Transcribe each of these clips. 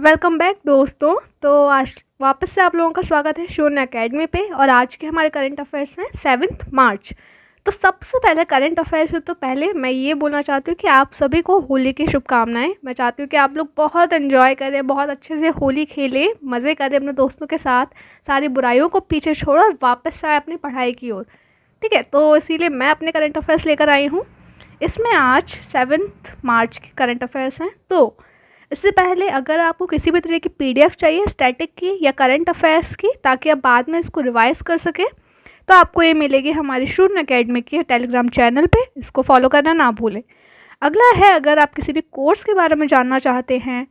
Welcome back दोस्तों। तो आज वापस से आप लोगों का स्वागत है शून्य एकेडमी पे। और आज के हमारे करंट अफेयर्स हैं 7 मार्च। तो सबसे पहले करंट अफेयर्स से तो पहले मैं ये बोलना चाहती हूँ कि आप सभी को होली की शुभकामनाएं। मैं चाहती हूँ कि आप लोग बहुत एंजॉय करें, बहुत अच्छे से होली खेलें, मज़े करें अपने दोस्तों के साथ, सारी बुराइयों को पीछे छोड़ो और वापस आए अपनी पढ़ाई की ओर। ठीक है, तो इसीलिए मैं अपने करंट अफेयर्स लेकर आई हूँ। इसमें आज 7 मार्च के करंट अफेयर्स हैं। तो इससे पहले अगर आपको किसी भी तरह की पीडीएफ चाहिए स्टैटिक की या करंट अफेयर्स की, ताकि आप बाद में इसको रिवाइज कर सकें, तो आपको ये मिलेगी हमारी शून्य एकेडमी के टेलीग्राम चैनल पे। इसको फॉलो करना ना भूलें। अगला है, अगर आप किसी भी कोर्स के बारे में जानना चाहते हैं,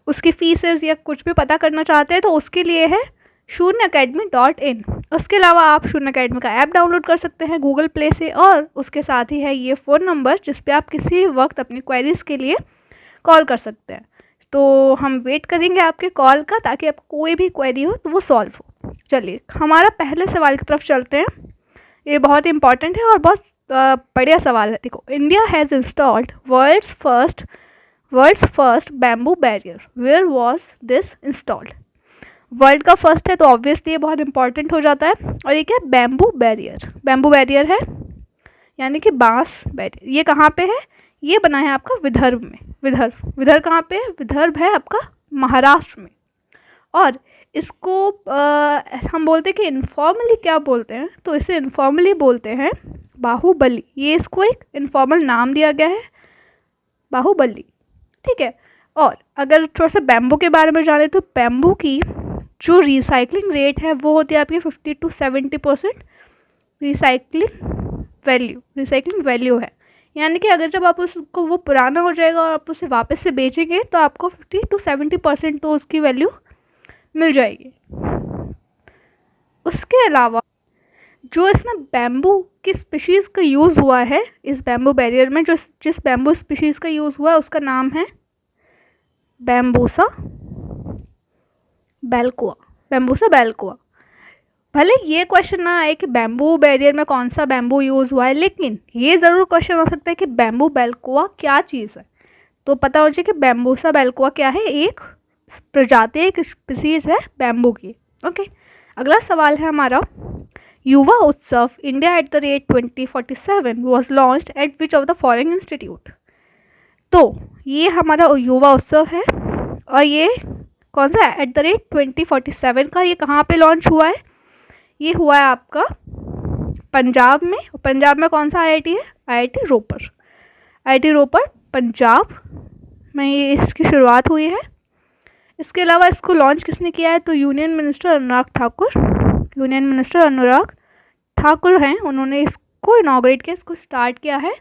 उसकी फीसेस या कुछ भी पता करना चाहते हैं, तो उसके लिए है shoonya-academy.in। उसके अलावा आप शून्य अकेडमी का ऐप डाउनलोड कर सकते हैं गूगल प्ले से, और उसके साथ ही है ये फ़ोन नंबर जिस पे आप किसी भी वक्त अपनी क्वेरीज़ के लिए कॉल कर सकते हैं। तो हम वेट करेंगे आपके कॉल का, ताकि आप कोई भी क्वेरी हो तो वो सॉल्व हो। चलिए हमारा पहले सवाल की तरफ चलते हैं। ये बहुत इंपॉर्टेंट है और बहुत बढ़िया सवाल है। देखो, India has installed world's first bamboo barrier, where was this installed. World का फर्स्ट है तो ऑब्वियसली ये बहुत इंपॉर्टेंट हो जाता है। और ये क्या है? बैम्बू बैरियर है, यानी कि बांस बैरियर। ये कहाँ पे है? ये बना है आपका विदर्भ में। विदर्भ कहाँ पे है? विदर्भ है आपका महाराष्ट्र में। और इसको हम बोलते हैं कि इनफॉर्मली क्या बोलते हैं, तो इसे इनफॉर्मली बोलते हैं बाहुबली। ये इसको एक इनफॉर्मल नाम दिया गया है, बाहुबली। ठीक है। और अगर थोड़ा सा बैम्बू के बारे में जाने, तो बैम्बू की जो रिसाइकलिंग रेट है वो होती है आपकी 50 to 70% रिसाइकलिंग वैल्यू है। यानी कि अगर जब आप उसको वो पुराना हो जाएगा और आप उसे वापस से बेचेंगे, तो आपको 50 to 70% तो उसकी वैल्यू मिल जाएगी। उसके अलावा जो इसमें बैम्बू की स्पीशीज़ का यूज़ हुआ है, इस बैम्बू बैरियर में जिस बैम्बू स्पीशीज़ का यूज़ हुआ है उसका नाम है बैम्बूसा बेल्कुआ। भले ये क्वेश्चन ना आए कि बैम्बू बैरियर में कौन सा बैम्बू यूज़ हुआ है, लेकिन ये ज़रूर क्वेश्चन हो सकता है कि बैम्बू बेल्कुआ क्या चीज़ है। तो पता हो जाए कि बैम्बूसा बेल्कुआ क्या है, एक प्रजाति, एक स्पीसीज है बैम्बू की। ओके। अगला सवाल है हमारा, युवा उत्सव India @2047 was launched eight which of the following institute. तो ये हमारा युवा उत्सव है, और ये कौन सा @2047 का, ये कहाँ पे लॉन्च हुआ है? ये हुआ है आपका पंजाब में। पंजाब में कौन सा आईआईटी है? आईआईटी रोपर पंजाब में ये इसकी शुरुआत हुई है। इसके अलावा इसको लॉन्च किसने किया है? तो यूनियन मिनिस्टर अनुराग ठाकुर हैं, उन्होंने इसको इनॉग्रेट किया, इसको स्टार्ट किया है।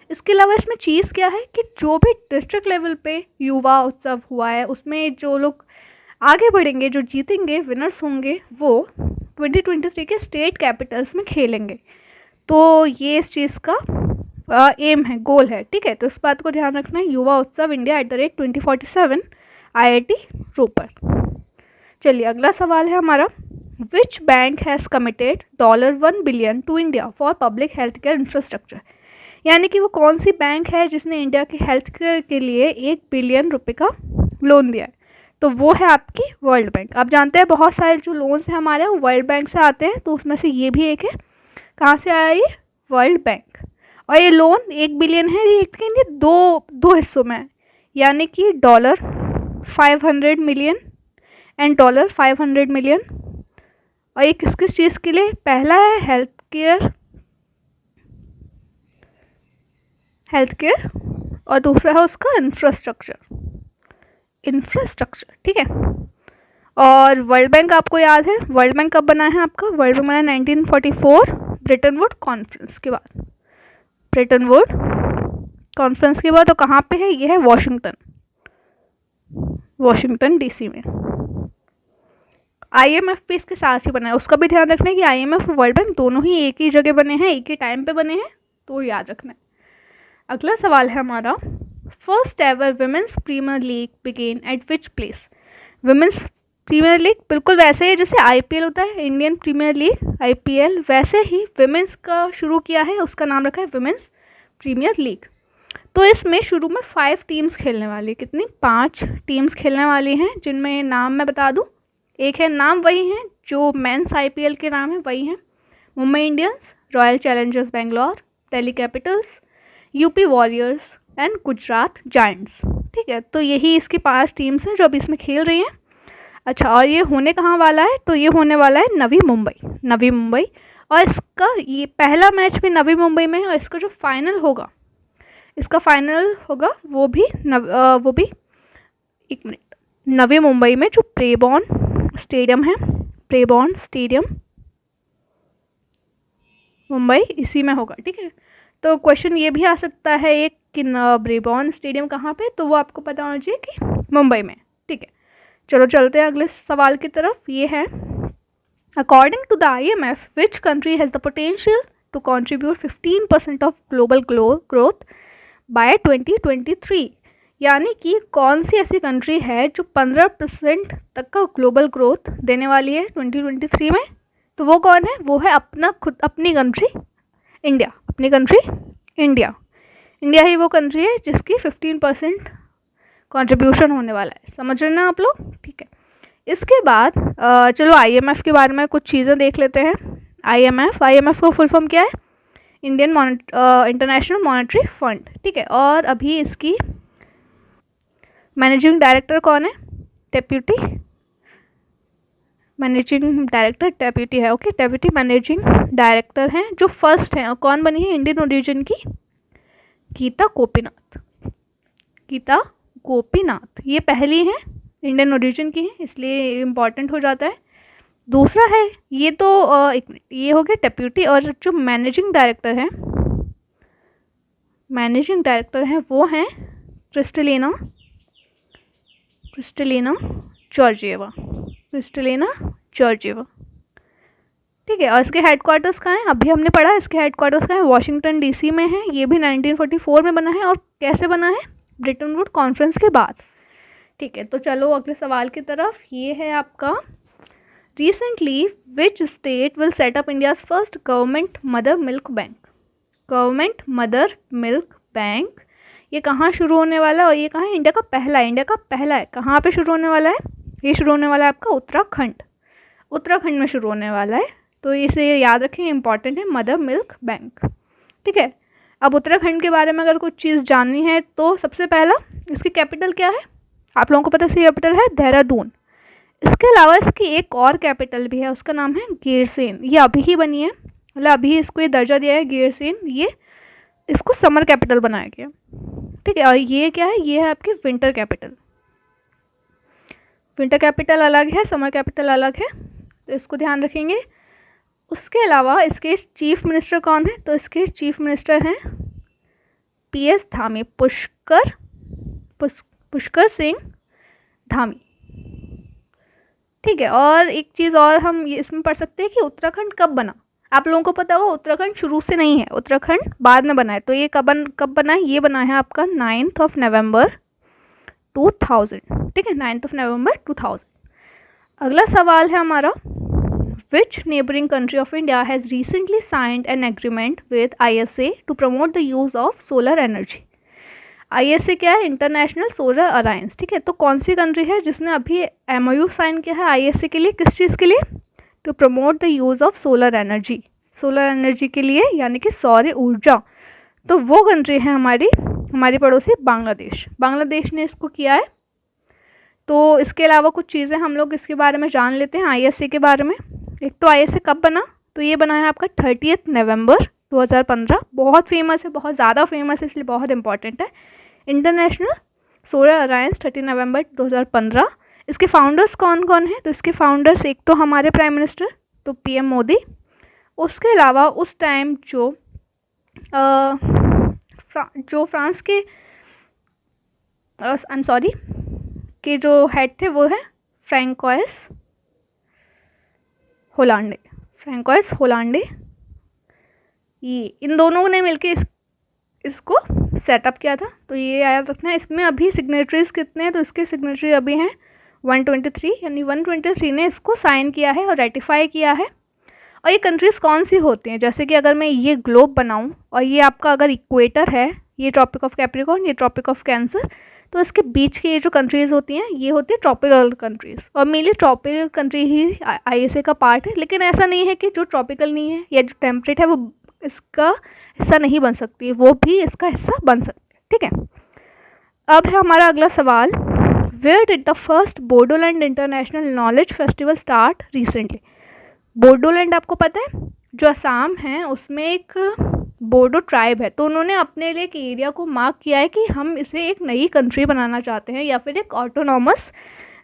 इसके अलावा इसमें चीज़ क्या है कि जो भी डिस्ट्रिक्ट लेवल पे युवा उत्सव हुआ है, उसमें जो लोग आगे बढ़ेंगे, जो जीतेंगे, विनर्स होंगे, वो 2023 के स्टेट कैपिटल्स में खेलेंगे। तो ये इस चीज़ का एम है, गोल है। ठीक है, तो इस बात को ध्यान रखना है। युवा उत्सव इंडिया @2047 IIT रोपर। चलिए अगला सवाल है हमारा, which bank has committed $1 billion to India for public health care infrastructure. यानी कि वो कौन सी बैंक है जिसने इंडिया के हेल्थ केयर के लिए $1 बिलियन का लोन दिया है? तो वो है आपकी वर्ल्ड बैंक। आप जानते हैं बहुत सारे जो लोन्स हैं हमारे वो वर्ल्ड बैंक से आते हैं, तो उसमें से ये भी एक है। कहाँ से आया ये? World bank. और ये लोन 1 बिलियन है, ये दो हिस्सों में है, यानी कि $500 मिलियन एंड $500 मिलियन। और ये किस किस चीज़ के लिए? पहला है हेल्थ केयर और दूसरा है उसका इंफ्रास्ट्रक्चर। ठीक है। और वर्ल्ड बैंक आपको याद है, वर्ल्ड बैंक कब बना है आपका? वर्ल्ड बैंक बना 1944 ब्रेटन वुड कॉन्फ्रेंस के बाद। तो कहाँ पे है? ये है वॉशिंगटन DC में। IMF भी इसके साथ ही बना है, उसका भी ध्यान रखना है कि IMF और वर्ल्ड बैंक दोनों ही एक ही जगह बने हैं, एक ही टाइम पे बने हैं, तो याद रखना है। अगला सवाल है हमारा, first ever women's premier league began at which place. Women's premier league बिल्कुल वैसे ही जैसे IPL होता है, इंडियन प्रीमियर लीग IPL, वैसे ही विमेंस का शुरू किया है, उसका नाम रखा है विमेंस प्रीमियर लीग। तो इसमें शुरू में 5 टीम्स खेलने वाली, कितनी 5 टीम्स खेलने वाली हैं, जिनमें नाम मैं बता दूं। एक है, नाम वही हैं जो मेंस आईपीएल के नाम है, वही हैं Mumbai Indians, royal Challengers Bangalore, Delhi Capitals, UP warriors and Gujarat giants. ठीक है, तो यही इसकी 5 टीम्स हैं जो अभी इसमें खेल रही हैं। अच्छा, और ये होने कहाँ वाला है, तो ये होने वाला है नवी मुंबई। और इसका ये पहला मैच भी नवी मुंबई में है, और इसका जो फाइनल होगा, वो भी एक मिनट, नवी मुंबई में जो प्रेबॉर्न स्टेडियम मुंबई, इसी में होगा। ठीक है, तो क्वेश्चन ये भी आ सकता है एक कि ब्रेबॉर्न स्टेडियम कहाँ पे, तो वो आपको पता होना चाहिए कि मुंबई में। ठीक है, चलो चलते हैं अगले सवाल की तरफ। ये है, according to the IMF which country has the potential to contribute 15% of global growth by 2023, यानी कि कौन सी ऐसी कंट्री है जो 15% तक का ग्लोबल ग्रोथ देने वाली है 2023 में। तो वो कौन है, वो है अपनी कंट्री इंडिया। इंडिया ही वो कंट्री है जिसकी 15% कंट्रीब्यूशन होने वाला है। समझ रहे ना आप लोग। ठीक है, इसके बाद चलो IMF के बारे में कुछ चीज़ें देख लेते हैं। IMF का फुल फॉर्म क्या है, इंटरनेशनल मॉनेटरी फंड। ठीक है, और अभी इसकी मैनेजिंग डायरेक्टर कौन है, डेप्यूटी है। ओके, डेप्यूटी मैनेजिंग डायरेक्टर हैं जो फर्स्ट हैं, और कौन बनी है, इंडियन ओरिजिन की गीता गोपीनाथ, ये पहली हैं, इंडियन ओरिजिन की है, इसलिए इम्पॉर्टेंट हो जाता है। दूसरा है, ये तो एक मिनट, ये हो गया डेप्यूटी, और जो मैनेजिंग डायरेक्टर हैं वो हैं क्रिस्टलिना जॉर्जिएवा। ठीक है, और इसके हेडक्वार्टर्स कहाँ हैं, अभी हमने पढ़ा, इसके हेडक्वार्टर्स कहाँ है, वॉशिंगटन DC में है। ये भी 1944 में बना है, और कैसे बना है, ब्रिटन वुड कॉन्फ्रेंस के बाद। ठीक है, तो चलो अगले सवाल की तरफ। ये है आपका, recently which state will set up India's first government mother milk bank. ये कहाँ शुरू होने वाला है, और ये कहाँ है, इंडिया का पहला है। कहाँ पे शुरू होने वाला है, ये शुरू होने वाला है आपका उत्तराखंड में शुरू होने वाला है। तो इसे याद रखें, इंपॉर्टेंट है, मदर मिल्क बैंक। ठीक है, अब उत्तराखंड के बारे में अगर कुछ चीज़ जाननी है तो सबसे पहला, इसकी कैपिटल क्या है, आप लोगों को पता है, इसकी कैपिटल है देहरादून। इसके अलावा इसकी एक और कैपिटल भी है, उसका नाम है गैरसैंण। ये अभी ही बनी है, मतलब अभी इसको ये दर्जा दिया है गैरसैंण, ये इसको समर कैपिटल बनाया गया। ठीक है, और ये क्या है, ये है आपकी विंटर कैपिटल अलग है, समर कैपिटल अलग है, तो इसको ध्यान रखेंगे। उसके अलावा इसके चीफ मिनिस्टर कौन है, तो इसके चीफ मिनिस्टर हैं PS धामी, पुष्कर सिंह धामी। ठीक है, और एक चीज़ और हम ये इसमें पढ़ सकते हैं कि उत्तराखंड कब बना। आप लोगों को पता होगा उत्तराखंड शुरू से नहीं है, उत्तराखंड बाद में बना है। तो ये कब बना है, ये बना है आपका 9 नवंबर 2000। ठीक है, 9 नवंबर 2000। अगला सवाल है हमारा, which neighbouring country of India has recently signed an agreement with ISA to promote the use of solar energy. ISA क्या है, इंटरनेशनल सोलर अलायंस। ठीक है, तो कौन सी कंट्री है जिसने अभी MOU साइन किया है ISA के लिए, किस चीज़ के लिए, to promote the use of solar energy के लिए, यानी कि सौर ऊर्जा। तो वो कंट्री है हमारी पड़ोसी बांग्लादेश ने इसको किया है। तो इसके अलावा कुछ चीज़ें हम लोग इसके बारे में जान लेते हैं ISA के बारे में। एक तो ISA कब बना, तो ये बना है आपका 30 नवंबर 2015। बहुत फेमस है, बहुत ज़्यादा फेमस है, इसलिए बहुत इंपॉर्टेंट है। इंटरनेशनल सोलर अलायंस 30 नवंबर 2015। इसके फाउंडर्स कौन कौन हैं, तो इसके फाउंडर्स एक तो हमारे प्राइम मिनिस्टर, तो PM मोदी। उसके अलावा उस टाइम जो फ्रांस के के जो हेड थे वो है फ्रैंकोइस होलांडे। ये इन दोनों ने मिलके इसको सेटअप किया था। तो ये याद रखना है। इसमें अभी सिग्नेटरीज कितने हैं, तो इसके सिग्नेटरी अभी हैं 123, यानी 123 ने इसको साइन किया है और रेटिफाई किया है। और ये कंट्रीज़ कौन सी होती हैं, जैसे कि अगर मैं ये ग्लोब बनाऊं और ये आपका अगर इक्वेटर है, ये ट्रॉपिक ऑफ कैप्रिकॉर्न, ये ट्रॉपिक ऑफ कैंसर। तो इसके बीच की ये जो कंट्रीज़ होती हैं ये होती है ट्रॉपिकल कंट्रीज़, और मेनली ट्रॉपिकल कंट्री ही ISA का पार्ट है। लेकिन ऐसा नहीं है कि जो ट्रॉपिकल नहीं है या जो टेम्परेट है वो इसका हिस्सा नहीं बन सकती, वो भी इसका हिस्सा बन सकती है। ठीक है, अब है हमारा अगला सवाल, where did the first Bodoland international knowledge festival start recently. Bodoland आपको पता है, जो असम है उसमें एक बोडो ट्राइब है, तो उन्होंने अपने लिए एक एरिया को मार्क किया है कि हम इसे एक नई कंट्री बनाना चाहते हैं या फिर एक ऑटोनॉमस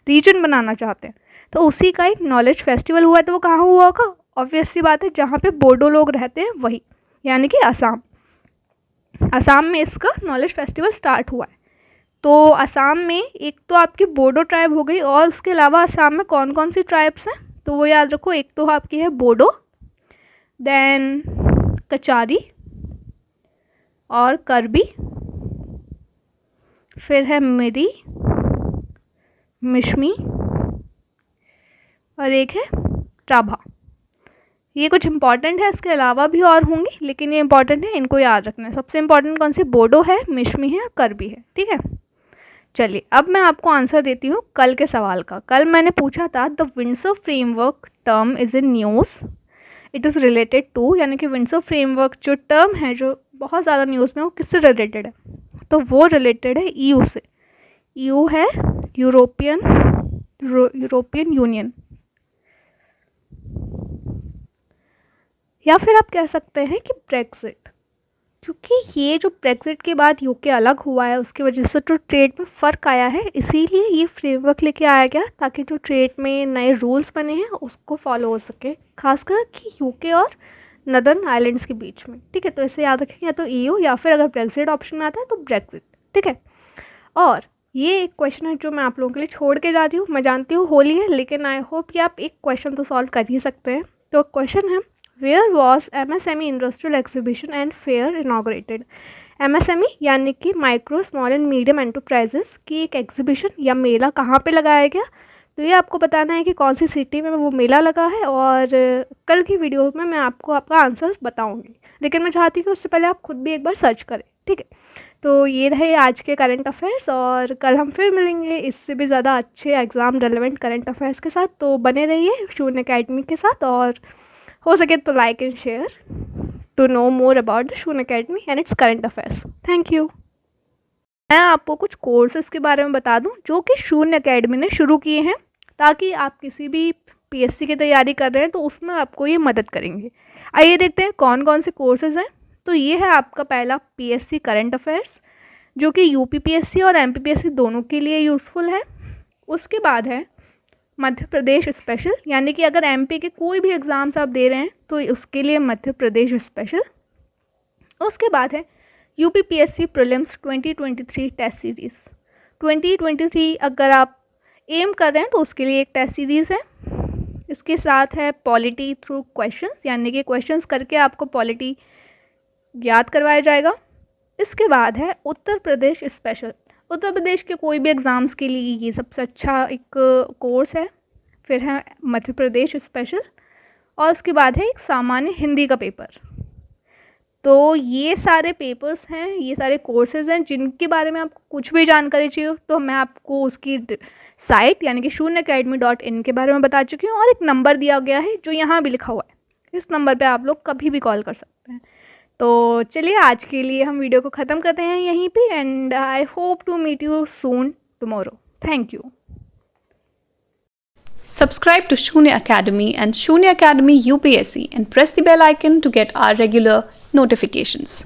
रीजन बनाना चाहते हैं। तो उसी का एक नॉलेज फेस्टिवल हुआ है। तो वो कहाँ हुआ होगा? ऑब्वियस सी बात है, जहाँ पे बोडो लोग रहते हैं वही, यानी कि असम। असम में इसका नॉलेज फेस्टिवल स्टार्ट हुआ है। तो असम में एक तो आपकी बोडो ट्राइब हो गई, और उसके अलावा असम में कौन कौन सी ट्राइब्स हैं तो वो याद रखो, एक तो आपकी है बोडो, देन कचारी और करबी, फिर है मिरी, मिशमी और एक है राभा। ये कुछ इंपॉर्टेंट है, इसके अलावा भी और होंगी लेकिन ये इंपॉर्टेंट है, इनको याद रखना है। सबसे इंपॉर्टेंट कौन सी? बोडो है, मिशमी है, करबी है। ठीक है, चलिए अब मैं आपको आंसर देती हूँ कल के सवाल का। कल मैंने पूछा था the Windsor framework term is in news, it is related to, यानी कि विंडसर फ्रेमवर्क जो टर्म है जो बहुत ज़्यादा न्यूज़ में, वो किससे रिलेटेड है? तो वो रिलेटेड है EU से। EU है यूरोपियन यूनियन, या फिर आप कह सकते हैं कि ब्रेक्सिट, क्योंकि ये जो ब्रेक्सिट के बाद यूके अलग हुआ है उसकी वजह से तो ट्रेड में फ़र्क आया है, इसीलिए ये फ्रेमवर्क लेके आया गया ताकि जो ट्रेड में नए रूल्स बने हैं उसको फॉलो हो सके, खासकर कि यूके और नदर्न आइलैंड्स के बीच में। ठीक है, तो इसे याद रखें, या तो EU या फिर अगर ब्रेक्सिट ऑप्शन में आता है तो ब्रेक्सिट। ठीक है, और ये एक क्वेश्चन है जो मैं आप लोगों के लिए छोड़ के जा रही हूँ। मैं जानती हूँ होली है, लेकिन आई होप कि आप एक क्वेश्चन तो सॉल्व कर ही सकते हैं। तो क्वेश्चन है, where was MSME industrial exhibition and fair inaugurated. MSME यानी कि micro small and medium enterprises की एक एग्जीबिशन या मेला कहाँ पे लगाया गया, तो ये आपको बताना है कि कौन सी सिटी में वो मेला लगा है, और कल की वीडियो में मैं आपको आपका आंसर बताऊंगी। लेकिन मैं चाहती हूँ कि उससे पहले आप खुद भी एक बार सर्च करें। ठीक है, तो ये रहे आज के करंट अफेयर्स, और कल हम फिर मिलेंगे इससे भी ज़्यादा अच्छे एग्ज़ाम रेलेवेंट करंट अफेयर्स के साथ। तो बने रहिए शून्य अकेडमी के साथ, और हो सके तो like and share to know more about the Shunya academy and its current affairs. Thank you. मैं आपको कुछ कोर्सेज के बारे में बता दूं जो कि शून्य अकेडमी ने शुरू किए हैं, ताकि आप किसी भी PSC की तैयारी कर रहे हैं तो उसमें आपको ये मदद करेंगे। आइए देखते हैं कौन कौन से कोर्सेज हैं। तो ये है आपका पहला PSC करंट अफेयर्स, जो कि UPPSC और MPPSC दोनों के लिए यूज़फुल है। उसके बाद है मध्य प्रदेश स्पेशल, यानी कि अगर MP के कोई भी एग्ज़ाम्स आप दे रहे हैं तो उसके लिए मध्य प्रदेश स्पेशल। उसके बाद है UPPSC प्रीलिम्स 2023 टेस्ट सीरीज़। 2023 अगर आप एम कर रहे हैं तो उसके लिए एक टेस्ट सीरीज़ है। इसके साथ है पॉलिटी थ्रू क्वेश्चंस, यानी कि क्वेश्चंस करके आपको पॉलिटी याद करवाया जाएगा। इसके बाद है उत्तर प्रदेश स्पेशल, उत्तर प्रदेश के कोई भी एग्ज़ाम्स के लिए ये सबसे अच्छा एक कोर्स है। फिर है मध्य प्रदेश स्पेशल, और उसके बाद है एक सामान्य हिंदी का पेपर। तो ये सारे पेपर्स हैं, ये सारे कोर्सेज़ हैं जिनके बारे में आपको कुछ भी जानकारी चाहिए तो मैं आपको उसकी साइट यानी कि shunyaacademy.in के बारे में बता चुकी हूँ, और एक नंबर दिया गया है जो यहाँ भी लिखा हुआ है, इस नंबर पे आप लोग कभी भी कॉल कर सकते हैं। तो चलिए आज के लिए हम वीडियो को ख़त्म करते हैं यहीं पे, and I hope to meet you soon tomorrow. Thank you. Subscribe to Shunya Academy and Shunya Academy UPSC and press the bell icon to get our regular notifications.